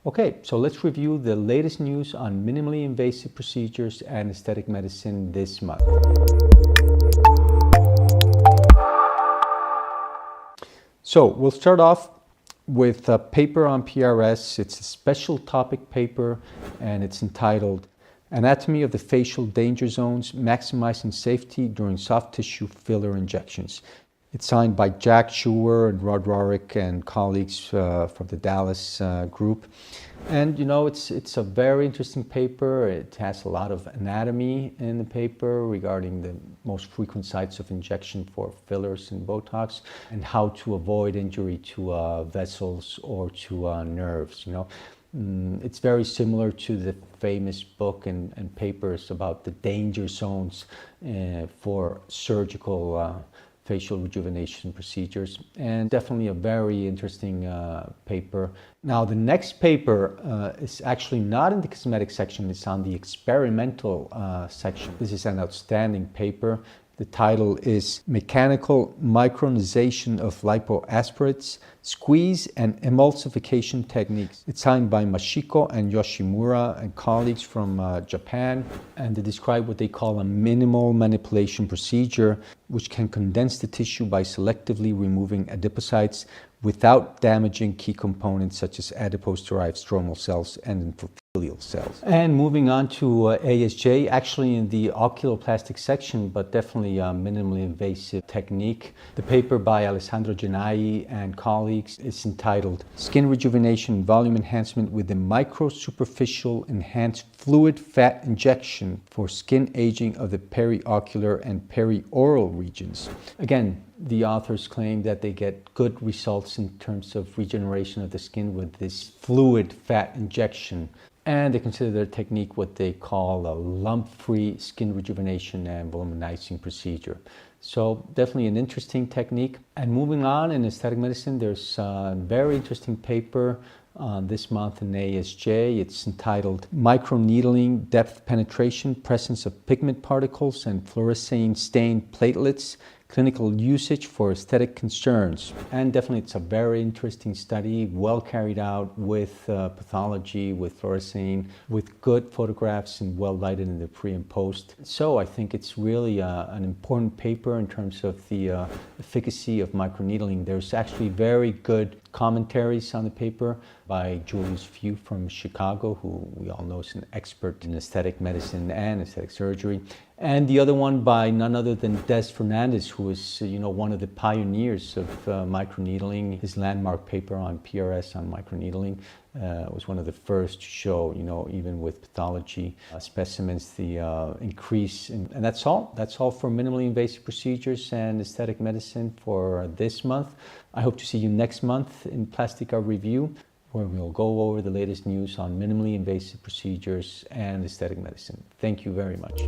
Okay, so let's review the latest news on minimally invasive procedures and aesthetic medicine this month. So we'll start off with a paper on PRS. It's a special topic paper and it's entitled Anatomy of the Facial Danger Zones, Maximizing Safety During Soft Tissue Filler Injections. It's signed by Jack Schuer and Rod Rorick and colleagues from the Dallas group. And you know, it's a very interesting paper. It has a lot of anatomy in the paper regarding the most frequent sites of injection for fillers and Botox and how to avoid injury to vessels or to nerves, you know. It's very similar to the famous book and papers about the danger zones for surgical facial rejuvenation procedures, and definitely a very interesting paper. Now the next paper is actually not in the cosmetic section, it's on the experimental section. This is an outstanding paper. The title is Mechanical Micronization of Lipoaspirates, Squeeze and Emulsification Techniques. It's signed by Mashiko and Yoshimura and colleagues from Japan, and they describe what they call a minimal manipulation procedure, which can condense the tissue by selectively removing adipocytes without damaging key components such as adipose-derived stromal cells and endothelial cells. And moving on to ASJ, actually in the oculoplastic section, but definitely a minimally invasive technique. The paper by Alessandro Gennai and colleagues is entitled Skin Rejuvenation and Volume Enhancement with the Microsuperficial Enhanced Fluid Fat Injection for Skin Aging of the Periocular and Perioral Regions. Again, the authors claim that they get good results in terms of regeneration of the skin with this fluid fat injection. And they consider their technique what they call a lump-free skin rejuvenation and voluminizing procedure. So definitely an interesting technique. And moving on in aesthetic medicine, there's a very interesting paper this month in ASJ. It's entitled Microneedling Depth Penetration, Presence of Pigment Particles and Fluorescein Stained Platelets, Clinical Usage for Aesthetic Concerns. And definitely it's a very interesting study, well carried out with pathology, with fluorescein, with good photographs and well lighted in the pre and post. So I think it's really an important paper in terms of the efficacy of microneedling. There's actually very good commentaries on the paper by Julius Few from Chicago, who we all know is an expert in aesthetic medicine and aesthetic surgery. And the other one by none other than Des Fernandez, who is, one of the pioneers of microneedling. His landmark paper on PRS on microneedling was one of the first to show, even with pathology specimens, the increase. And that's all. That's all for minimally invasive procedures and aesthetic medicine for this month. I hope to see you next month in Plastica Review, where we'll go over the latest news on minimally invasive procedures and aesthetic medicine. Thank you very much.